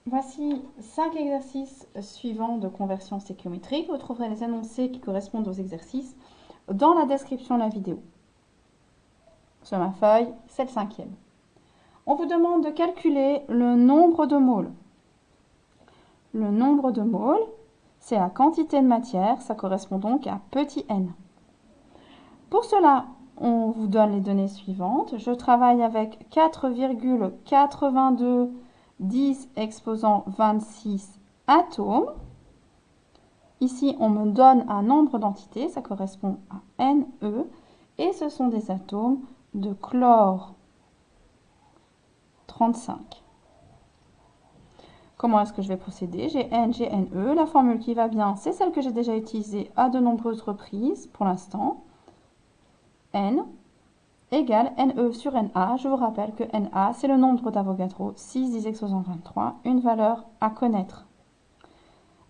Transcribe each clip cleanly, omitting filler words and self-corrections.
Voici 5 exercices suivants de conversion stéchiométrique. Vous trouverez les énoncés qui correspondent aux exercices dans la description de la vidéo. Sur ma feuille, c'est le 5e. On vous demande de calculer le nombre de moles. Le nombre de moles, c'est la quantité de matière, ça correspond donc à petit n. Pour cela, on vous donne les données suivantes. Je travaille avec 4,82 10 exposant 26 atomes. Ici, on me donne un nombre d'entités, ça correspond à Ne, et ce sont des atomes de chlore 35. Comment est-ce que je vais procéder? J'ai N, j'ai Ne. La formule qui va bien, c'est celle que j'ai déjà utilisée à de nombreuses reprises pour l'instant. N égale Ne sur Na. Je vous rappelle que Na, c'est le nombre d'Avogadro, 6 10 exposant 23, une valeur à connaître.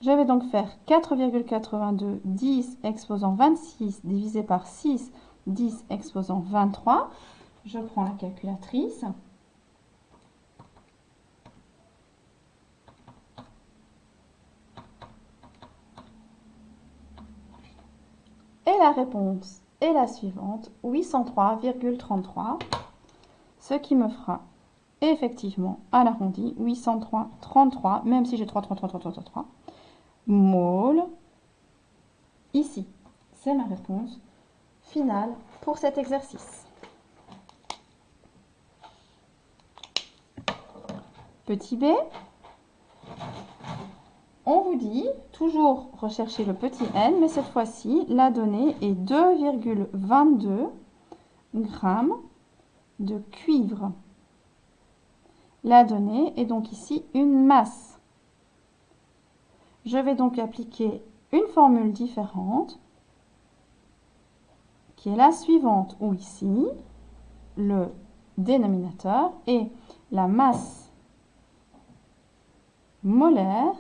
Je vais donc faire 4,82 10 exposant 26 divisé par 6 10 exposant 23. Je prends la calculatrice. Et la réponse est la suivante, 803,33, ce qui me fera effectivement à l'arrondi 803,33, même si j'ai 3 moles ici. C'est ma réponse finale pour cet exercice. Petit b, on vous dit toujours rechercher le petit n, mais cette fois-ci, la donnée est 2,22 grammes de cuivre. La donnée est donc ici une masse. Je vais donc appliquer une formule différente, qui est la suivante, où ici, le dénominateur est la masse molaire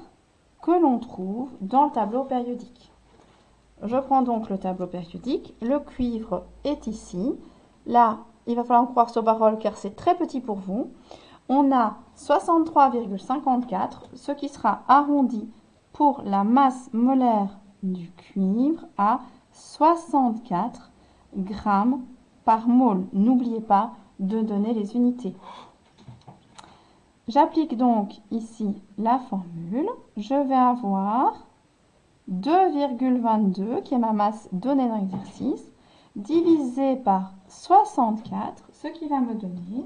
que l'on trouve dans le tableau périodique. Je prends donc le tableau périodique, le cuivre est ici. Là, il va falloir me croire sur parole car c'est très petit pour vous. On a 63,54, ce qui sera arrondi pour la masse molaire du cuivre à 64 grammes par mole. N'oubliez pas de donner les unités. J'applique donc ici la formule. Je vais avoir 2,22, qui est ma masse donnée dans l'exercice, divisé par 64, ce qui va me donner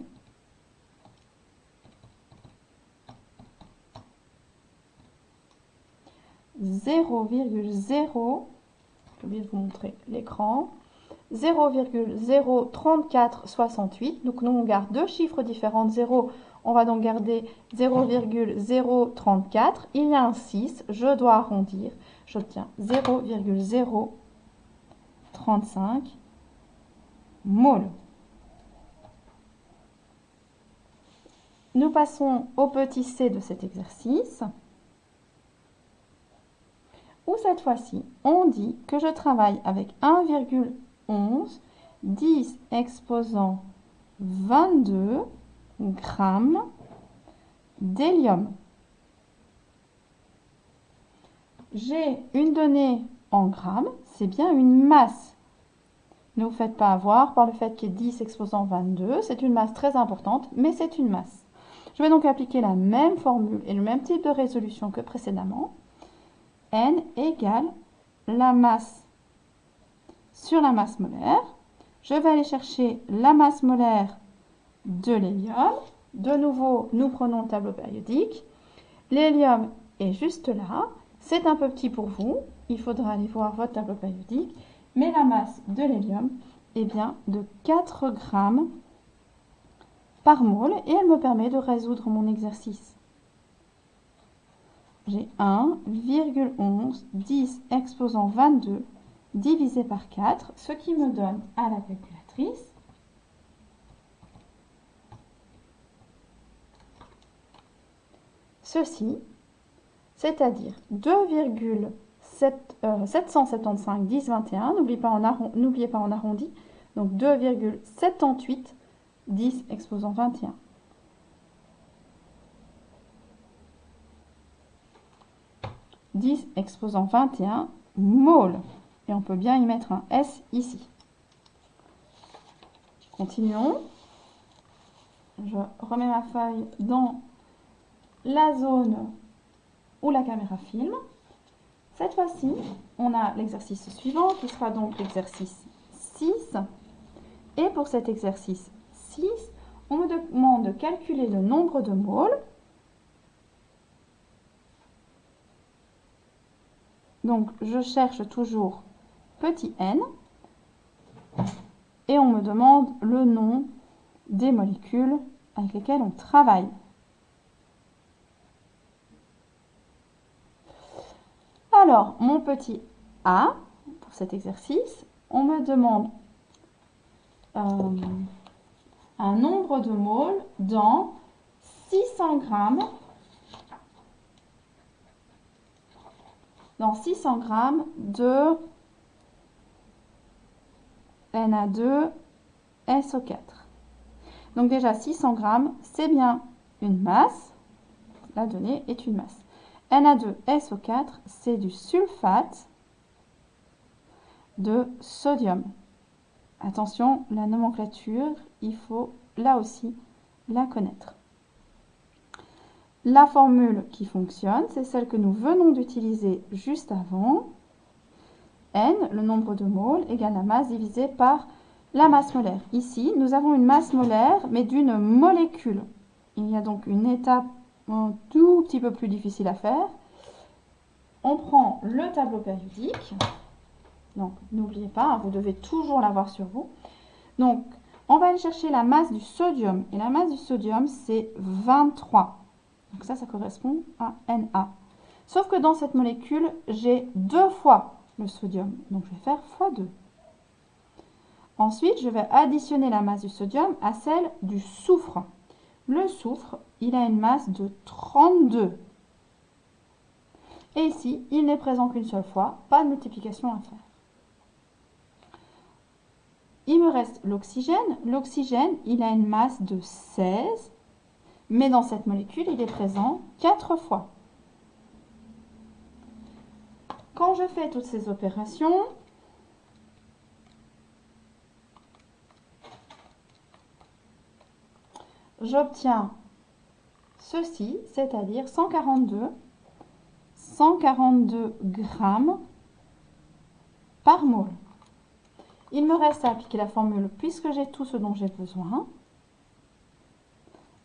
0,0, j'ai oublié de vous montrer l'écran, 0,03468. Donc nous on garde deux chiffres différents, 0, on va donc garder 0,034. Il y a un 6, je dois arrondir, j'obtiens 0,035 moles. Nous passons au petit c de cet exercice, où cette fois-ci, on dit que je travaille avec 1,11 10 exposant 22 grammes d'hélium. J'ai une donnée en grammes, c'est bien une masse. Ne vous faites pas avoir par le fait qu'il y ait 10 exposant 22, c'est une masse très importante, mais c'est une masse. Je vais donc appliquer la même formule et le même type de résolution que précédemment. N égale la masse sur la masse molaire. Je vais aller chercher la masse molaire de l'hélium. De nouveau, nous prenons le tableau périodique. L'hélium est juste là. C'est un peu petit pour vous. Il faudra aller voir votre tableau périodique. Mais la masse de l'hélium est bien de 4 grammes par mole et elle me permet de résoudre mon exercice. J'ai 1,11 10 exposant 22 divisé par 4, ce qui me donne à la calculatrice ceci, c'est-à-dire 2,775 10 21, n'oubliez pas en arrondi, donc 2,78 10 exposant 21. 10 exposant 21 moles. Et on peut bien y mettre un S ici. Continuons. Je remets ma feuille dans la zone où la caméra filme. Cette fois-ci, on a l'exercice suivant qui sera donc l'exercice 6. Et pour cet exercice 6, on me demande de calculer le nombre de moles. Donc, je cherche toujours petit n. Et on me demande le nom des molécules avec lesquelles on travaille. Alors, mon petit a, pour cet exercice, on me demande un nombre de moles dans 600 grammes. Dans 600 grammes de Na2SO4. Donc déjà 600 grammes, c'est bien une masse. La donnée est une masse. Na2SO4, c'est du sulfate de sodium. Attention, la nomenclature, il faut là aussi la connaître. La formule qui fonctionne, c'est celle que nous venons d'utiliser juste avant. N, le nombre de moles, égale la masse divisée par la masse molaire. Ici, nous avons une masse molaire, mais d'une molécule. Il y a donc une étape un tout petit peu plus difficile à faire. On prend le tableau périodique. Donc, n'oubliez pas, hein, vous devez toujours l'avoir sur vous. Donc, on va aller chercher la masse du sodium. Et la masse du sodium, c'est 23. Donc ça correspond à Na. Sauf que dans cette molécule, j'ai 2 fois le sodium. Donc, je vais faire x2. Ensuite, je vais additionner la masse du sodium à celle du soufre. Le soufre, il a une masse de 32. Et ici, il n'est présent qu'une seule fois, pas de multiplication à faire. Il me reste l'oxygène. L'oxygène, il a une masse de 16, mais dans cette molécule, il est présent 4 fois. Quand je fais toutes ces opérations, j'obtiens ceci, c'est-à-dire 142 grammes par mole. Il me reste à appliquer la formule puisque j'ai tout ce dont j'ai besoin.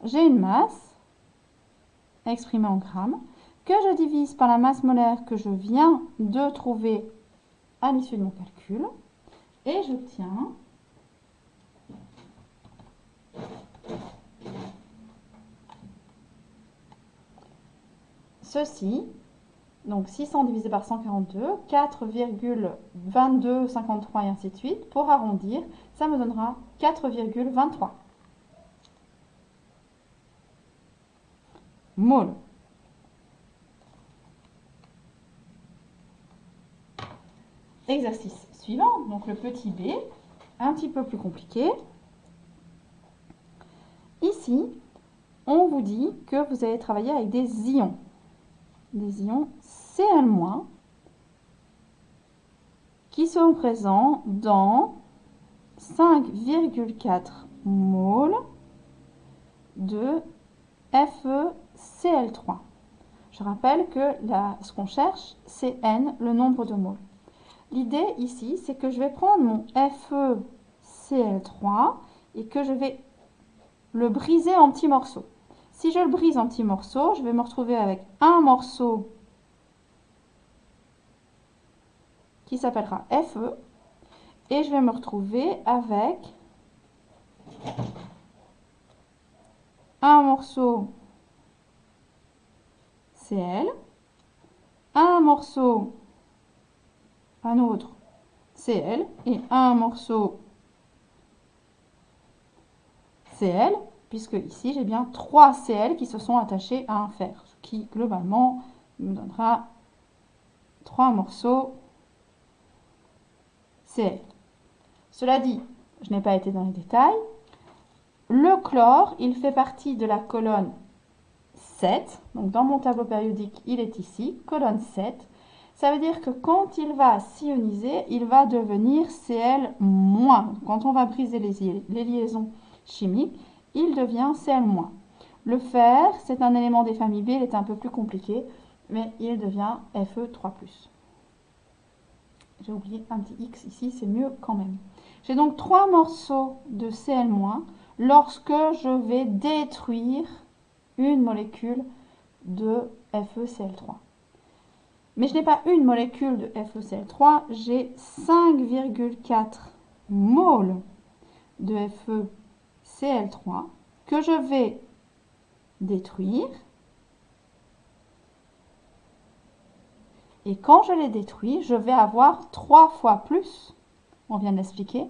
J'ai une masse exprimée en grammes que je divise par la masse molaire que je viens de trouver à l'issue de mon calcul et j'obtiens ceci. Donc 600 divisé par 142, 4,2253 et ainsi de suite. Pour arrondir, ça me donnera 4,23 moles. Exercice suivant, donc le petit b, un petit peu plus compliqué. Ici, on vous dit que vous allez travailler avec des ions. Des ions Cl- qui sont présents dans 5,4 moles de FeCl3. Je rappelle que ce qu'on cherche, c'est N, le nombre de moles. L'idée ici, c'est que je vais prendre mon FeCl3 et que je vais le briser en petits morceaux. Si je le brise en petits morceaux, je vais me retrouver avec un morceau qui s'appellera Fe et je vais me retrouver avec un morceau Cl, un morceau, un autre Cl et un morceau Cl, puisque ici j'ai bien 3 Cl qui se sont attachés à un fer, ce qui globalement me donnera 3 morceaux Cl. Cela dit, je n'ai pas été dans les détails. Le chlore, il fait partie de la colonne 7. Donc dans mon tableau périodique, il est ici, colonne 7. Ça veut dire que quand il va s'ioniser, il va devenir Cl-. Quand on va briser les liaisons chimiques, il devient Cl-. Le fer, c'est un élément des familles B, il est un peu plus compliqué, mais il devient Fe3+. J'ai oublié un petit X ici, c'est mieux quand même. J'ai donc 3 morceaux de Cl- lorsque je vais détruire une molécule de FeCl3. Mais je n'ai pas une molécule de FeCl3, j'ai 5,4 moles de FeCl3 que je vais détruire. Et quand je les détruis, je vais avoir 3 fois plus, on vient de l'expliquer,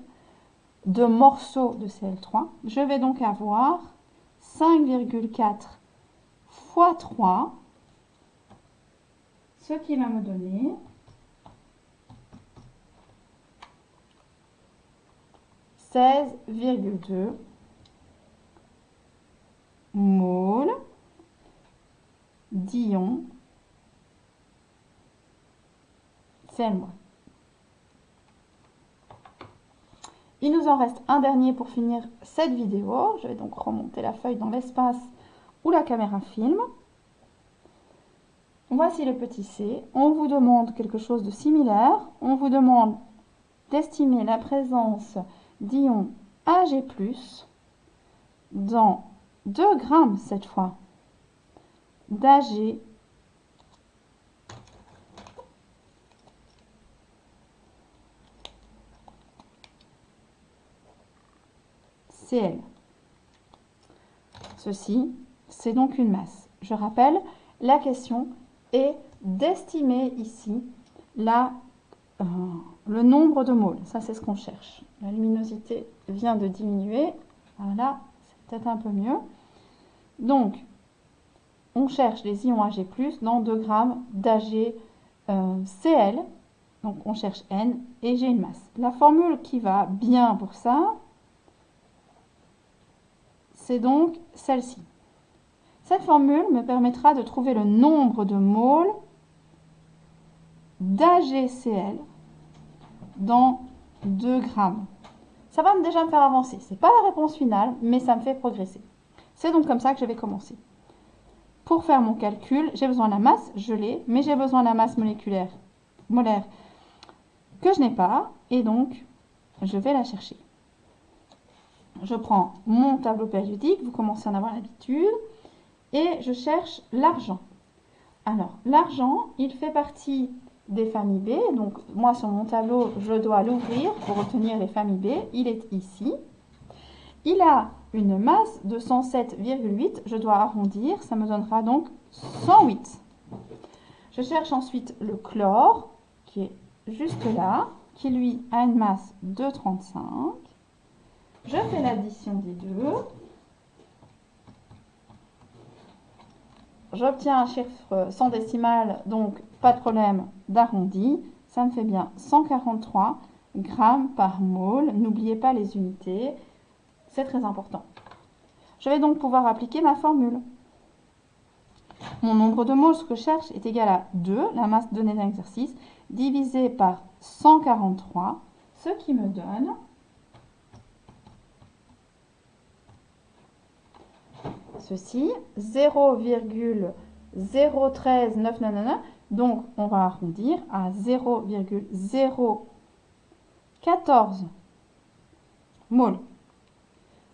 de morceaux de Cl3. Je vais donc avoir 5,4 fois 3, ce qui va me donner 16,2 moles d'ion Cl-. Il nous en reste un dernier pour finir cette vidéo. Je vais donc remonter la feuille dans l'espace où la caméra filme. Voici le petit c. On vous demande quelque chose de similaire. On vous demande d'estimer la présence d'ion Ag+, dans 2 grammes cette fois, d'Ag Cl. Ceci, c'est donc une masse. Je rappelle, la question est d'estimer ici le nombre de moles. Ça, c'est ce qu'on cherche. La luminosité vient de diminuer. Voilà, c'est peut-être un peu mieux. Donc, on cherche les ions Ag+, dans 2 grammes d'Ag Cl. Donc, on cherche N et j'ai une masse. La formule qui va bien pour ça, c'est donc celle-ci. Cette formule me permettra de trouver le nombre de moles d'AgCl dans 2 grammes. Ça va déjà me faire avancer. Ce n'est pas la réponse finale, mais ça me fait progresser. C'est donc comme ça que je vais commencer. Pour faire mon calcul, j'ai besoin de la masse, je l'ai, mais j'ai besoin de la masse molaire que je n'ai pas, et donc je vais la chercher. Je prends mon tableau périodique, vous commencez à en avoir l'habitude, et je cherche l'argent. Alors, l'argent, il fait partie des familles B. Donc, moi, sur mon tableau, je dois l'ouvrir pour obtenir les familles B. Il est ici. Il a une masse de 107,8. Je dois arrondir. Ça me donnera donc 108. Je cherche ensuite le chlore, qui est juste là, qui lui a une masse de 35. Je fais l'addition des deux. J'obtiens un chiffre sans décimale, donc pas de problème d'arrondi. Ça me fait bien 143 grammes par mole. N'oubliez pas les unités, c'est très important. Je vais donc pouvoir appliquer ma formule. Mon nombre de moles, ce que je cherche, est égal à 2, la masse donnée dans l'exercice, divisé par 143, ce qui me donne ceci, 0,01399. Donc, on va arrondir à 0,014 moles.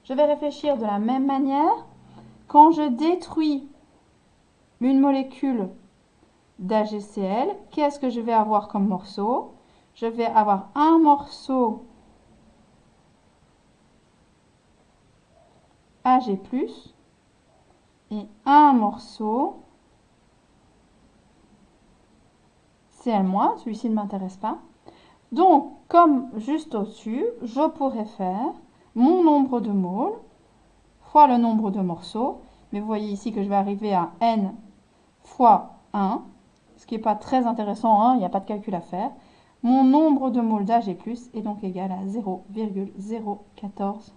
Je vais réfléchir de la même manière. Quand je détruis une molécule d'AgCl, qu'est-ce que je vais avoir comme morceau? Je vais avoir un morceau Ag+, et un morceau Cl-, celui-ci ne m'intéresse pas. Donc, comme juste au-dessus, je pourrais faire mon nombre de moles fois le nombre de morceaux. Mais vous voyez ici que je vais arriver à N fois 1, ce qui n'est pas très intéressant, hein, il n'y a pas de calcul à faire. Mon nombre de moles d'Ag+ est donc égal à 0,014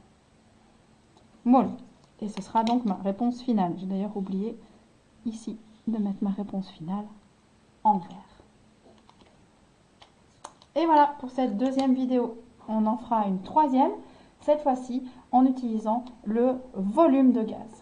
moles. Et ce sera donc ma réponse finale. J'ai d'ailleurs oublié ici de mettre ma réponse finale en vert. Et voilà pour cette deuxième vidéo. On en fera une troisième, cette fois-ci en utilisant le volume de gaz.